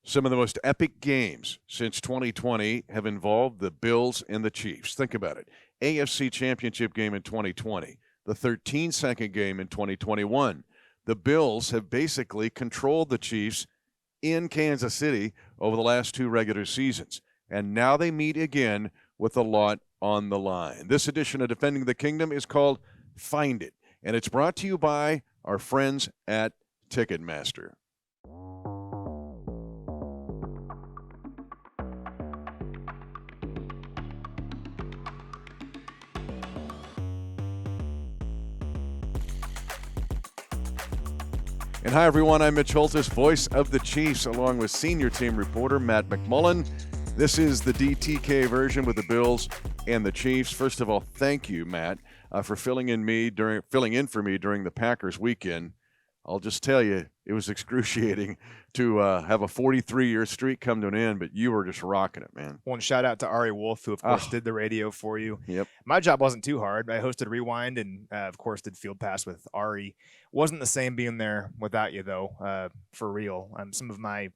Some of the most epic games since 2020 have involved the Bills and the Chiefs. Think about it. AFC Championship game in 2020, the 13-second game in 2021. The Bills have basically controlled the Chiefs in Kansas City over the last two regular seasons. And now they meet again with a lot on the line. This edition of Defending the Kingdom is called Find It, and it's brought to you by our friends at Ticketmaster. And hi, everyone. I'm Mitch Holthus, voice of the Chiefs, along with senior team reporter Matt McMullen. This is the DTK version with the Bills and the Chiefs. First of all, thank you, Matt, for filling in for me during the Packers weekend. I'll just tell you, it was excruciating to have a 43-year streak come to an end, but you were just rocking it, man. One shout out to Ari Wolf, who, of course, did the radio for you. Yep. My job wasn't too hard. I hosted Rewind and, of course, did Field Pass with Ari. Wasn't the same being there without you, though, for real. Some of my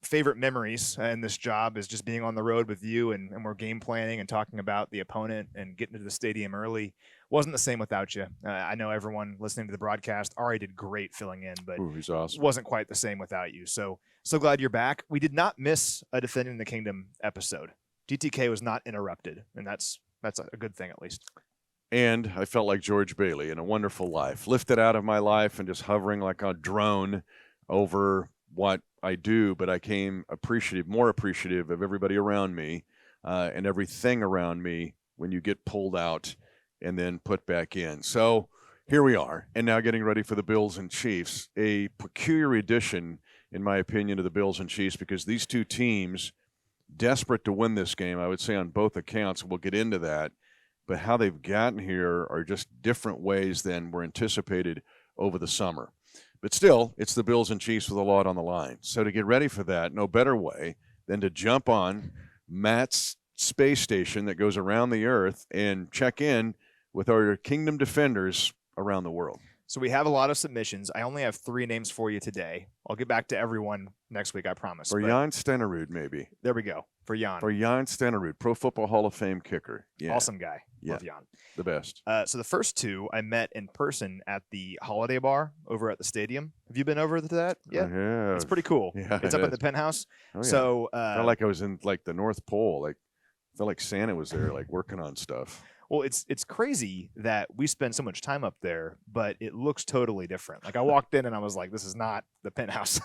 favorite memories in this job is just being on the road with you, and we're game planning and talking about the opponent and getting to the stadium early. Wasn't the same without you. I know everyone listening to the broadcast, Ari did great filling in, but he's awesome. Wasn't quite the same without you. So glad you're back. We did not miss a Defending the Kingdom episode. DTK was not interrupted, and that's a good thing at least. And I felt like George Bailey in A Wonderful Life, lifted out of my life and just hovering like a drone over what I do, but I came more appreciative of everybody around me and everything around me when you get pulled out and then put back in. So here we are, and now getting ready for the Bills and Chiefs, a peculiar addition, in my opinion, to the Bills and Chiefs, because these two teams, desperate to win this game, I would say on both accounts, we'll get into that, but how they've gotten here are just different ways than were anticipated over the summer. But still, it's the Bills and Chiefs with a lot on the line. So to get ready for that, no better way than to jump on Matt's space station that goes around the earth and check in with our Kingdom defenders around the world. So we have a lot of submissions. I only have 3 names for you today. I'll get back to everyone next week, I promise. For Jan Stenerud, maybe. There we go. For Jan. For Jan Stenerud, Pro Football Hall of Fame kicker. Yeah. Awesome guy. Yeah. Love Jan. The best. So the first 2 I met in person at the Holiday Bar over at the stadium. Have you been over to that yet? Yeah. It's pretty cool. Yeah, it's up in the penthouse. Oh, yeah. So I felt like I was in like the North Pole. Like I felt like Santa was there, like working on stuff. Well, it's crazy that we spend so much time up there, but it looks totally different. Like I walked in and I was like, this is not the penthouse.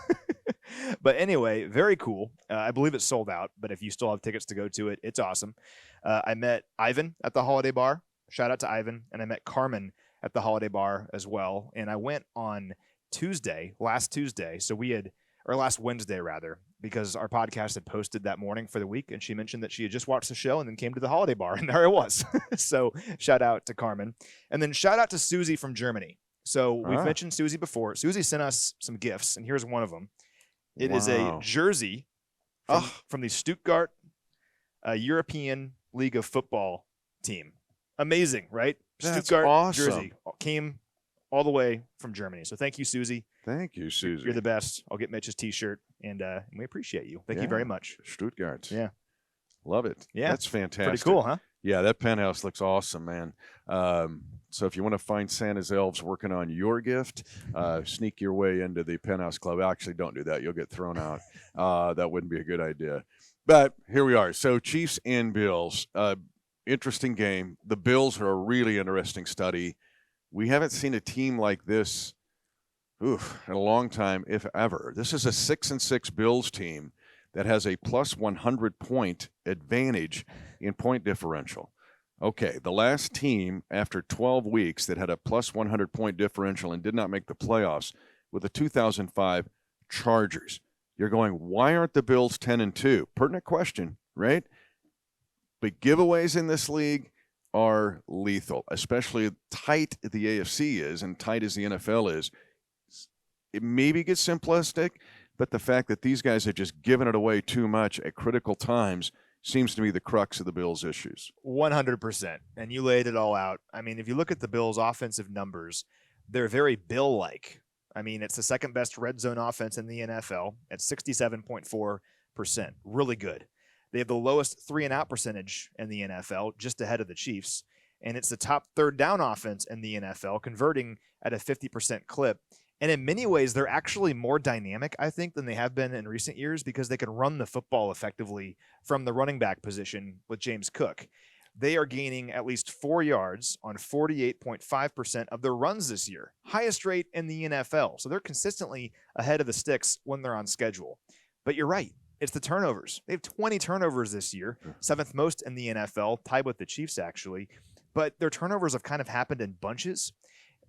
But anyway, very cool. I believe it's sold out, but if you still have tickets to go to it, it's awesome. I met Ivan at the Holiday Bar. Shout out to Ivan. And I met Carmen at the Holiday Bar as well. And I went on last Tuesday. So last Wednesday rather, because our podcast had posted that morning for the week, and she mentioned that she had just watched the show and then came to the Holiday Bar, and there it was. So shout out to Carmen. And then shout out to Susie from Germany. So we've mentioned Susie before. Susie sent us some gifts, and here's one of them. It is a jersey from the Stuttgart European League of Football team. Amazing, right? That's Stuttgart awesome. jersey came all the way from Germany. So thank you, Susie. Thank you, Susie. You're the best. I'll get Mitch's T-shirt, and we appreciate you. Thank you very much. Stuttgart. Yeah. Love it. Yeah. That's fantastic. Pretty cool, huh? Yeah, that penthouse looks awesome, man. So if you want to find Santa's elves working on your gift, sneak your way into the Penthouse Club. Actually, don't do that. You'll get thrown out. That wouldn't be a good idea. But here we are. So Chiefs and Bills. Interesting game. The Bills are a really interesting study. We haven't seen a team like this in a long time, if ever. This is a 6-6 Bills team that has a plus 100-point advantage in point differential. Okay, the last team after 12 weeks that had a plus 100-point differential and did not make the playoffs were the 2005 Chargers. You're going, why aren't the Bills 10-2? Pertinent question, right? But giveaways in this league are lethal, especially tight the AFC is and tight as the NFL is. It maybe gets simplistic, but the fact that these guys have just given it away too much at critical times seems to me the crux of the Bills' issues. 100%. And you laid it all out. I mean, if you look at the Bills' offensive numbers, they're very Bill-like. I mean, it's the second best red zone offense in the NFL at 67.4%. Really good. They have the lowest 3-and-out percentage in the NFL, just ahead of the Chiefs. And it's the top third down offense in the NFL, converting at a 50% clip. And in many ways, they're actually more dynamic, I think, than they have been in recent years because they can run the football effectively from the running back position with James Cook. They are gaining at least 4 yards on 48.5% of their runs this year, highest rate in the NFL. So they're consistently ahead of the sticks when they're on schedule. But you're right. It's the turnovers. They have 20 turnovers this year, 7th most in the NFL, tied with the Chiefs, actually. But their turnovers have kind of happened in bunches.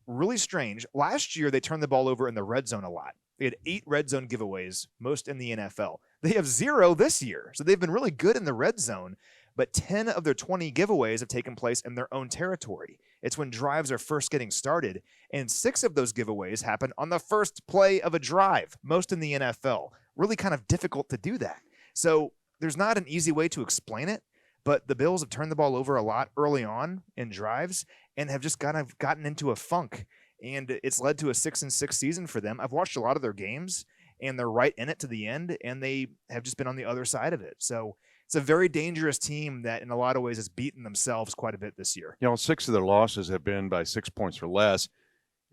Really strange. Last year, they turned the ball over in the red zone a lot. They had 8 red zone giveaways, most in the NFL. They have 0 this year. So they've been really good in the red zone, but 10 of their 20 giveaways have taken place in their own territory. It's when drives are first getting started, and 6 of those giveaways happen on the first play of a drive, most in the NFL. Really kind of difficult to do that. So there's not an easy way to explain it, but the Bills have turned the ball over a lot early on in drives and have just kind of gotten into a funk, and it's led to a 6-6 season for them. I've watched a lot of their games, and they're right in it to the end, and they have just been on the other side of it. So it's a very dangerous team that in a lot of ways has beaten themselves quite a bit this year. 6 of their losses have been by 6 points or less,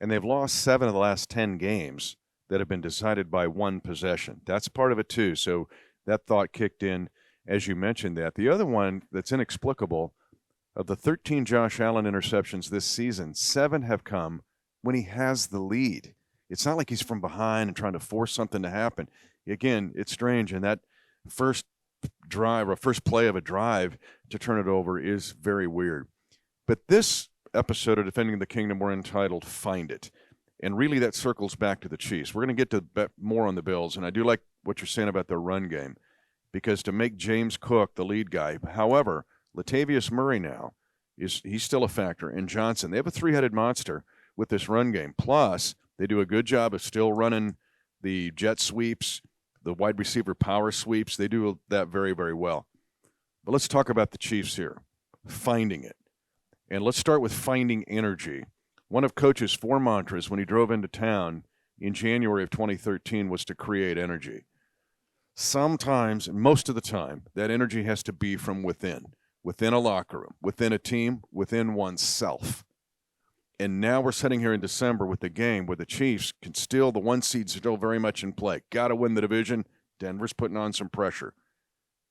and they've lost 7 of the last 10 games that have been decided by 1 possession. That's part of it too. So that thought kicked in as you mentioned that. The other one that's inexplicable, of the 13 Josh Allen interceptions this season, 7 have come when he has the lead. It's not like he's from behind and trying to force something to happen. Again, it's strange, and that first drive or first play of a drive to turn it over is very weird. But this episode of Defending the Kingdom, we're entitled Find It. And really that circles back to the Chiefs. We're going to get to more on the Bills, and I do like what you're saying about their run game, because to make James Cook the lead guy, however, Latavius Murray now, he's still a factor, and Johnson. They have a 3-headed monster with this run game. Plus, they do a good job of still running the jet sweeps, the wide receiver power sweeps. They do that very, very well. But let's talk about the Chiefs here, finding it. And let's start with finding energy. One of Coach's 4 mantras when he drove into town in January of 2013 was to create energy. Sometimes, and most of the time, that energy has to be from within a locker room, within a team, within oneself. And now we're sitting here in December with the game where the Chiefs can still, the 1 seed's still very much in play. Got to win the division. Denver's putting on some pressure.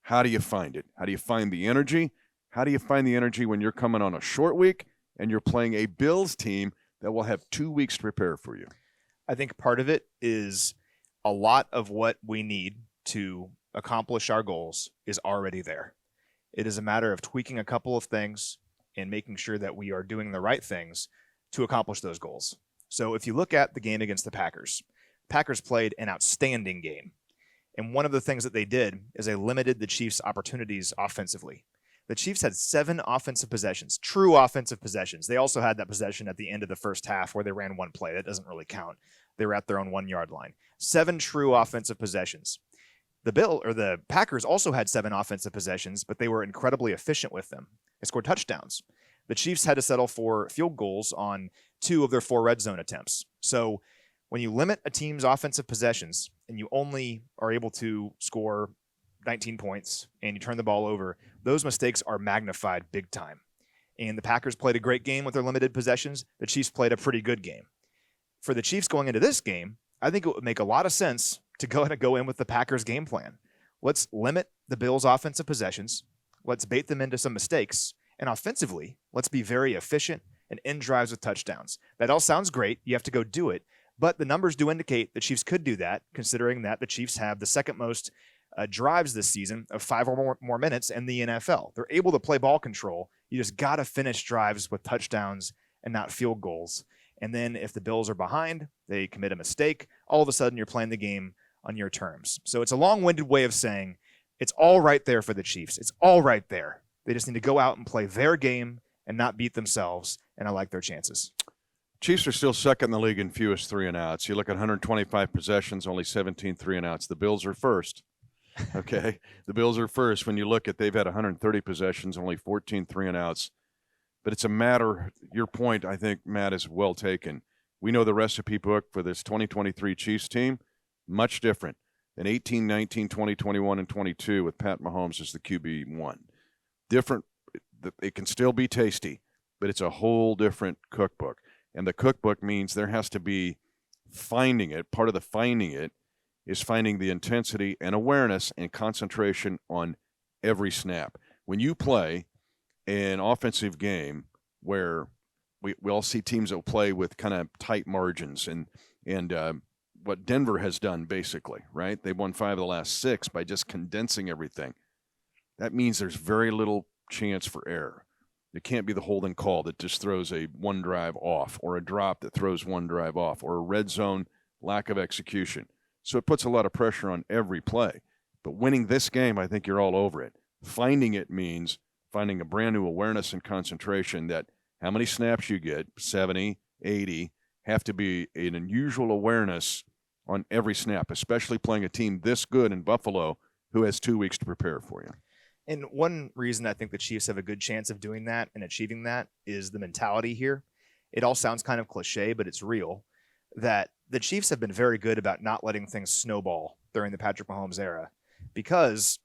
How do you find it? How do you find the energy? How do you find the energy when you're coming on a short week and you're playing a Bills team that will have 2 weeks to prepare for you? I think part of it is a lot of what we need to accomplish our goals is already there. It is a matter of tweaking a couple of things and making sure that we are doing the right things to accomplish those goals. So if you look at the game against the Packers played an outstanding game. And one of the things that they did is they limited the Chiefs' opportunities offensively. The Chiefs had 7 offensive possessions, true offensive possessions. They also had that possession at the end of the first half where they ran 1 play. That doesn't really count. They were at their own 1-yard line. 7 true offensive possessions. The Packers also had 7 offensive possessions, but they were incredibly efficient with them. They scored touchdowns. The Chiefs had to settle for field goals on 2 of their 4 red zone attempts. So when you limit a team's offensive possessions and you only are able to score 19 points and you turn the ball over, those mistakes are magnified big time. And the Packers played a great game with their limited possessions. The Chiefs played a pretty good game. For the Chiefs going into this game, I think it would make a lot of sense to go in with the Packers game plan. Let's limit the Bills' offensive possessions. Let's bait them into some mistakes. And offensively, let's be very efficient and end drives with touchdowns. That all sounds great. You have to go do it. But the numbers do indicate the Chiefs could do that, considering that the Chiefs have the second most drives this season of 5 or more minutes in the NFL. They're able to play ball control. You just got to finish drives with touchdowns and not field goals. And then if the Bills are behind, they commit a mistake, all of a sudden you're playing the game on your terms. So it's a long-winded way of saying it's all right there for the Chiefs. It's all right there. They just need to go out and play their game and not beat themselves, and I like their chances. Chiefs are still second in the league in fewest 3-and-outs. You look at 125 possessions, only 17 3-and-outs. The Bills are first. Okay, the Bills are first. When you look at, they've had 130 possessions, only 14 3-and-outs. But it's a matter, your point, I think, Matt, is well taken. We know the recipe book for this 2023 Chiefs team, much different than 18, 19, 20, 21, and 22 with Pat Mahomes as the QB1. Different. It can still be tasty, but it's a whole different cookbook. And the cookbook means there has to be finding it. Part of the finding it is finding the intensity and awareness and concentration on every snap. When you play an offensive game where we all see teams that play with kind of tight margins and what Denver has done basically, right? They've won 5 of the last 6 by just condensing everything. That means there's very little chance for error. It can't be the holding call that just throws a one drive off, or a drop that throws one drive off, or a red zone lack of execution. So it puts a lot of pressure on every play. But winning this game, I think you're all over it. Finding it means finding a brand new awareness and concentration that how many snaps you get, 70, 80, have to be an unusual awareness on every snap, especially playing a team this good in Buffalo who has 2 weeks to prepare for you. And one reason I think the Chiefs have a good chance of doing that and achieving that is the mentality here. It all sounds kind of cliche, but it's real, that the Chiefs have been very good about not letting things snowball during the Patrick Mahomes era, because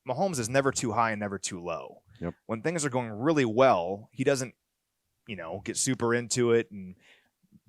Mahomes is never too high and never too low. Yep. When things are going really well, he doesn't, get super into it and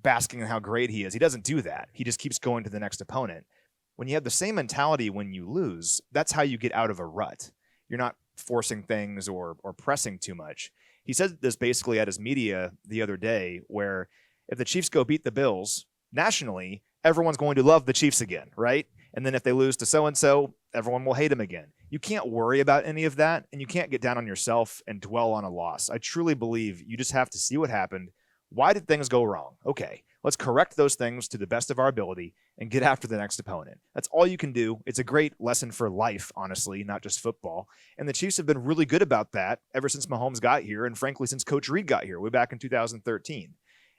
basking on how great he is. He doesn't do that. He just keeps going to the next opponent. When you have the same mentality when you lose, that's how you get out of a rut. You're not forcing things or pressing too much. He said this basically at his media the other day, where if the Chiefs go beat the Bills nationally, everyone's going to love the Chiefs again, right? And then if they lose to so-and-so, everyone will hate him again. You can't worry about any of that, and you can't get down on yourself and dwell on a loss. I truly believe you just have to see what happened. Why did things go wrong? Okay, let's correct those things to the best of our ability and get after the next opponent. That's all you can do. It's a great lesson for life, honestly, not just football. And the Chiefs have been really good about that ever since Mahomes got here, and frankly, since Coach Reid got here way back in 2013.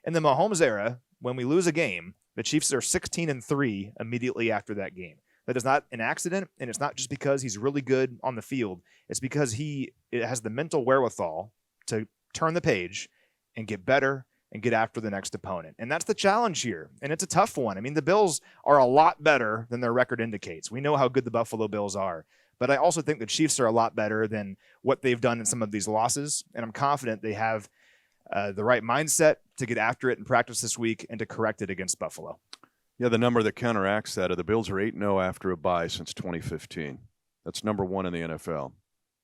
In the Mahomes era, when we lose a game, the Chiefs are 16-3 immediately after that game. That is not an accident, and it's not just because he's really good on the field. It's because he has the mental wherewithal to turn the page and get better and get after the next opponent. And that's the challenge here, and it's a tough one. I mean, the Bills are a lot better than their record indicates. We know how good the Buffalo Bills are, but I also think the Chiefs are a lot better than what they've done in some of these losses, and I'm confident they have the right mindset to get after it in practice this week and to correct it against Buffalo. Yeah, the number that counteracts that are the Bills are 8-0 after a bye since 2015. That's number 1 in the NFL.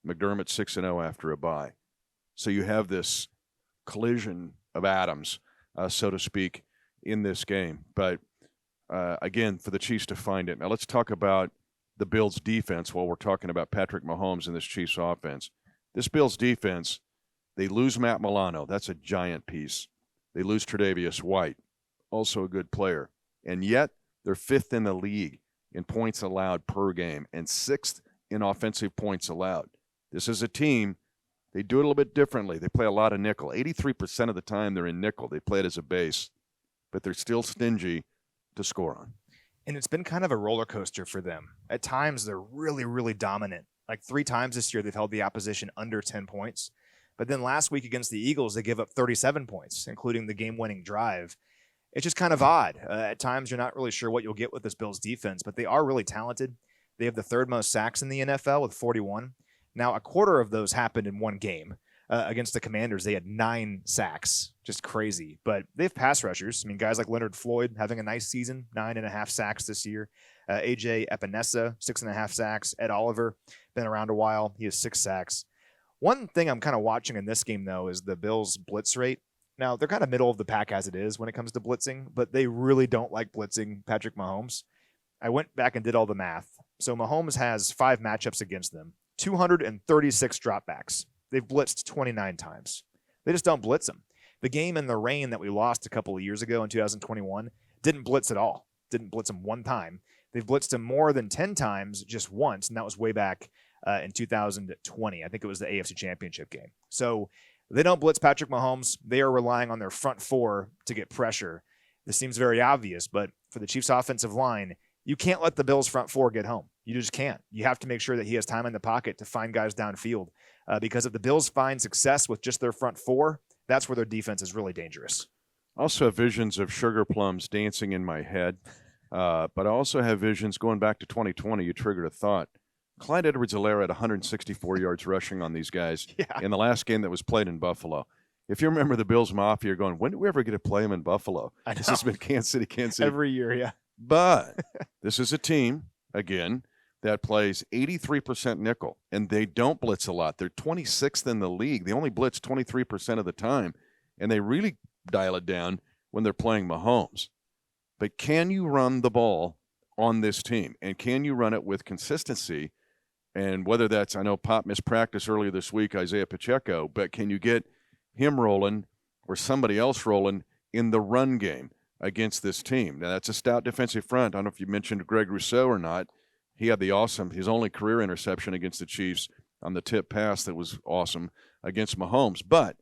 McDermott 6-0 after a bye. So you have this collision of atoms, so to speak, in this game. But again, for the Chiefs to find it. Now let's talk about the Bills' defense while we're talking about Patrick Mahomes and this Chiefs offense. This Bills' defense, they lose Matt McMullen. That's a giant piece. They lose Tre'Davious White, also a good player. And yet they're 5th in the league in points allowed per game and 6th in offensive points allowed. This is a team, they do it a little bit differently. They play a lot of nickel. 83% of the time they're in nickel. They play it as a base, but they're still stingy to score on. And it's been kind of a roller coaster for them. At times they're really, really dominant. Like 3 times this year they've held the opposition under 10 points. But then last week against the Eagles, they give up 37 points, including the game-winning drive. It's just kind of odd. At times, you're not really sure what you'll get with this Bills defense, but they are really talented. They have the 3rd most sacks in the NFL with 41. Now, a quarter of those happened in one game. Against the Commanders, they had 9 sacks. Just crazy. But they have pass rushers. I mean, guys like Leonard Floyd having a nice season, 9.5 sacks this year. A.J. Epinesa, 6.5 sacks. Ed Oliver, been around a while. He has 6 sacks. One thing I'm kind of watching in this game, though, is the Bills' blitz rate. Now, they're kind of middle of the pack as it is when it comes to blitzing, but they really don't like blitzing Patrick Mahomes. I went back and did all the math. So Mahomes has 5 matchups against them, 236 dropbacks. They've blitzed 29 times. They just don't blitz him. The game in the rain that we lost a couple of years ago in 2021 didn't blitz at all. Didn't blitz him one time. They've blitzed him more than 10 times just once, and that was way back in 2020. I think it was the AFC Championship game. So they don't blitz Patrick Mahomes. They are relying on their front 4 to get pressure. This seems very obvious, but for the Chiefs' offensive line, you can't let the Bills' front 4 get home. You just can't. You have to make sure that he has time in the pocket to find guys downfield, because if the Bills find success with just their front 4, that's where their defense is really dangerous. I also have visions of sugar plums dancing in my head, but I also have visions going back to 2020. You triggered a thought. Clyde Edwards-Helaire had 164 yards rushing on these guys Yeah. in the last game that was played in Buffalo. If you remember the Bills Mafia, you're going, when do we ever get to play them in Buffalo? I This know. has been Kansas City. Every year, yeah. But this is a team, again, that plays 83% nickel, and they don't blitz a lot. They're 26th in the league. They only blitz 23% of the time, and they really dial it down when they're playing Mahomes. But can you run the ball on this team, and can you run it with consistency? And whether that's, I know Pop missed practice earlier this week, Isaiah Pacheco, but can you get him rolling or somebody else rolling in the run game against this team? Now, that's a stout defensive front. I don't know if you mentioned Greg Rousseau or not. He had his only career interception against the Chiefs on the tip pass that was awesome against Mahomes. But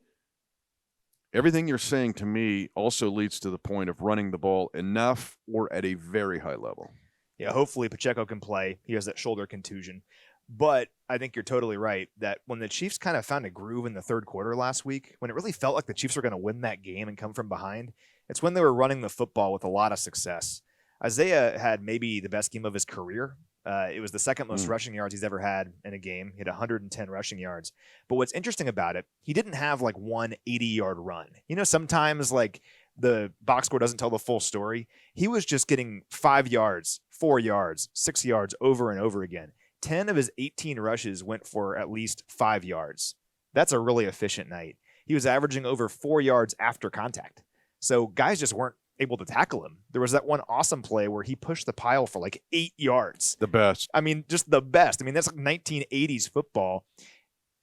everything you're saying to me also leads to the point of running the ball enough or at a very high level. Yeah, hopefully Pacheco can play. He has that shoulder contusion. But I think you're totally right that when the Chiefs kind of found a groove in the third quarter last week, when it really felt like the Chiefs were going to win that game and come from behind, it's when they were running the football with a lot of success. Isaiah had maybe the best game of his career. It was the second most rushing yards he's ever had in a game. He had 110 rushing yards. But what's interesting about it, he didn't have like one 80-yard run. You know, sometimes like the box score doesn't tell the full story. He was just getting 5 yards, 4 yards, 6 yards over and over again. 10 of his 18 rushes went for at least 5 yards. That's a really efficient night. He was averaging over 4 yards after contact. So guys just weren't able to tackle him. There was that one awesome play where he pushed the pile for like 8 yards. The best. I mean, just the best. I mean, that's like 1980s football.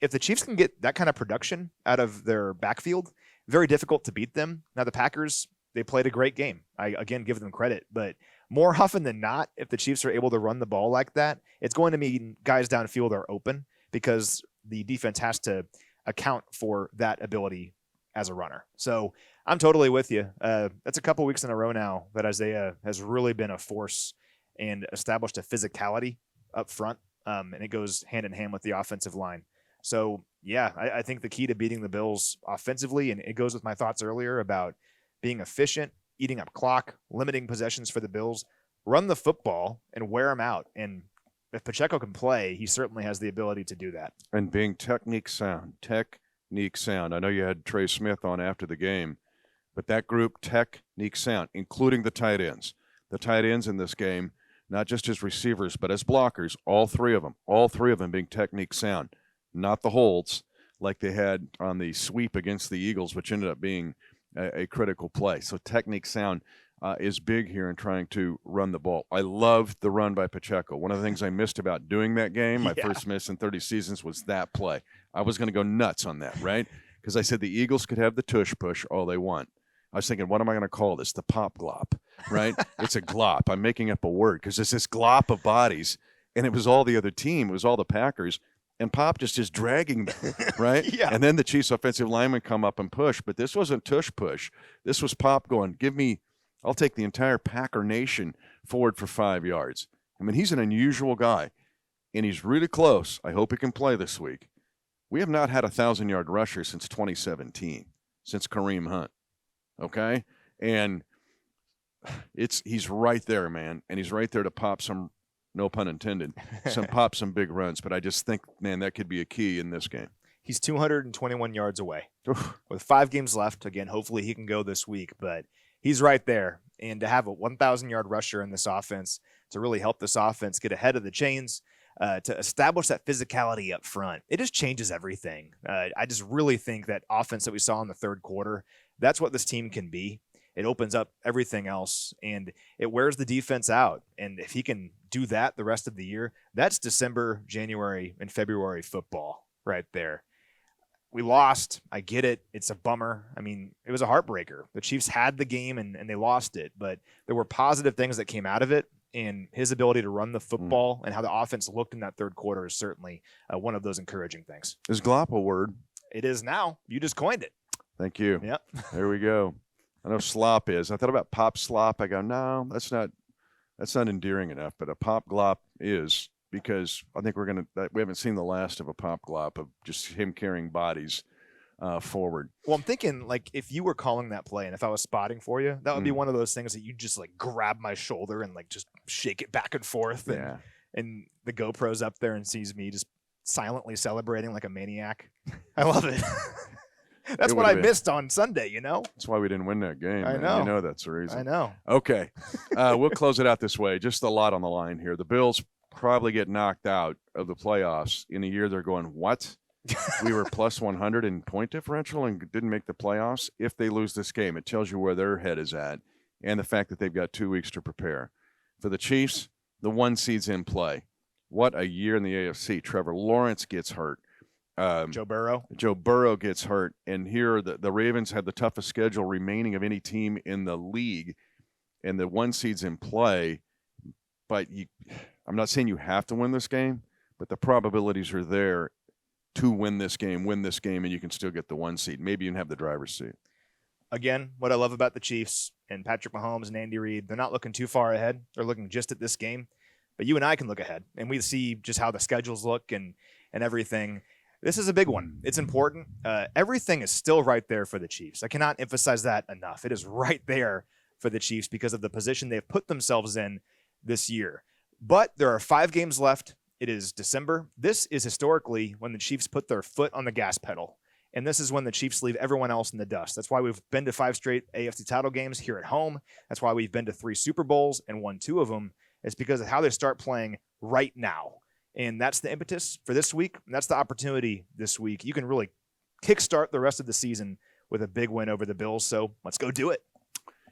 If the Chiefs can get that kind of production out of their backfield, very difficult to beat them. Now, the Packers, they played a great game. I, again, give them credit. But more often than not, if the Chiefs are able to run the ball like that, it's going to mean guys downfield are open because the defense has to account for that ability as a runner. So I'm totally with you. That's a couple weeks in a row now that Isaiah has really been a force and established a physicality up front, and it goes hand in hand with the offensive line. So, yeah, I think the key to beating the Bills offensively, and it goes with my thoughts earlier about being efficient, eating up clock, limiting possessions for the Bills, run the football and wear them out. And if Pacheco can play, he certainly has the ability to do that. And being technique sound. I know you had Trey Smith on after the game, but that group, technique sound, including the tight ends. The tight ends in this game, not just as receivers, but as blockers, all three of them being technique sound, not the holds like they had on the sweep against the Eagles, which ended up being a critical play. So technique sound is big here in trying to run the ball. I loved the run by Pacheco. One of the things I missed about doing that game, my first miss in 30 seasons, was that play. I was going to go nuts on that, right? Because I said the Eagles could have the tush push all they want. I was thinking, what am I going to call this? The pop glop, right? It's a glop. I'm making up a word because it's this glop of bodies, and it was all the other team. It was all the Packers. And Pop just is dragging them, right? Yeah. And then the Chiefs offensive linemen come up and push. But this wasn't tush push. This was Pop going, I'll take the entire Packer nation forward for 5 yards. I mean, he's an unusual guy, and he's really close. I hope he can play this week. We have not had a 1,000-yard rusher since 2017, since Kareem Hunt, okay? And he's right there, man, and he's right there to pop some, no pun intended, some big runs. But I just think, man, that could be a key in this game. He's 221 yards away with 5 games left. Again, hopefully he can go this week, but he's right there. And to have a 1,000-yard rusher in this offense to really help this offense get ahead of the chains, to establish that physicality up front, it just changes everything. I just really think that offense that we saw in the third quarter, that's what this team can be. It opens up everything else, and it wears the defense out. And if he can do that the rest of the year, that's December, January, and February football right there. We lost. I get it. It's a bummer. I mean, it was a heartbreaker. The Chiefs had the game, and they lost it. But there were positive things that came out of it, and his ability to run the football and how the offense looked in that third quarter is certainly one of those encouraging things. Is glop a word? It is now. You just coined it. Thank you. Yep. There we go. I know slop is. I thought about pop slop. I go, no, that's not endearing enough. But a pop glop is, because I think we haven't seen the last of a pop glop of just him carrying bodies forward. Well, I'm thinking like if you were calling that play and if I was spotting for you, that would be one of those things that you just like grab my shoulder and like just shake it back and forth. And the GoPro's up there and sees me just silently celebrating like a maniac. I love it. That's what I missed on Sunday, you know? That's why we didn't win that game. I know. You know that's the reason. I know. Okay. We'll close it out this way. Just a lot on the line here. The Bills probably get knocked out of the playoffs in a year they're going, what? We were plus 100 in point differential and didn't make the playoffs. If they lose this game, it tells you where their head is at and the fact that they've got 2 weeks to prepare. For the Chiefs, the 1 seed's in play. What a year in the AFC. Trevor Lawrence gets hurt. Joe Burrow gets hurt. And here the Ravens had the toughest schedule remaining of any team in the league. And the 1 seed's in play. But I'm not saying you have to win this game, but the probabilities are there to win this game, and you can still get the 1 seed. Maybe even have the driver's seat. Again, what I love about the Chiefs and Patrick Mahomes and Andy Reid, they're not looking too far ahead. They're looking just at this game. But you and I can look ahead, and we see just how the schedules look and everything. This is a big one. It's important. Everything is still right there for the Chiefs. I cannot emphasize that enough. It is right there for the Chiefs because of the position they've put themselves in this year. But there are 5 games left. It is December. This is historically when the Chiefs put their foot on the gas pedal. And this is when the Chiefs leave everyone else in the dust. That's why we've been to 5 straight AFC title games here at home. That's why we've been to 3 Super Bowls and won 2 of them. It's because of how they start playing right now. And that's the impetus for this week. And that's the opportunity this week. You can really kickstart the rest of the season with a big win over the Bills. So let's go do it.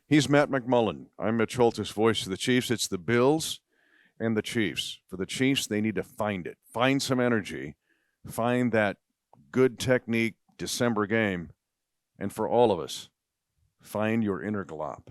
He's Matt McMullen. I'm Mitch Holthus, voice of the Chiefs. It's the Bills and the Chiefs. For the Chiefs, they need to find it. Find some energy. Find that good technique December game. And for all of us, find your inner glop.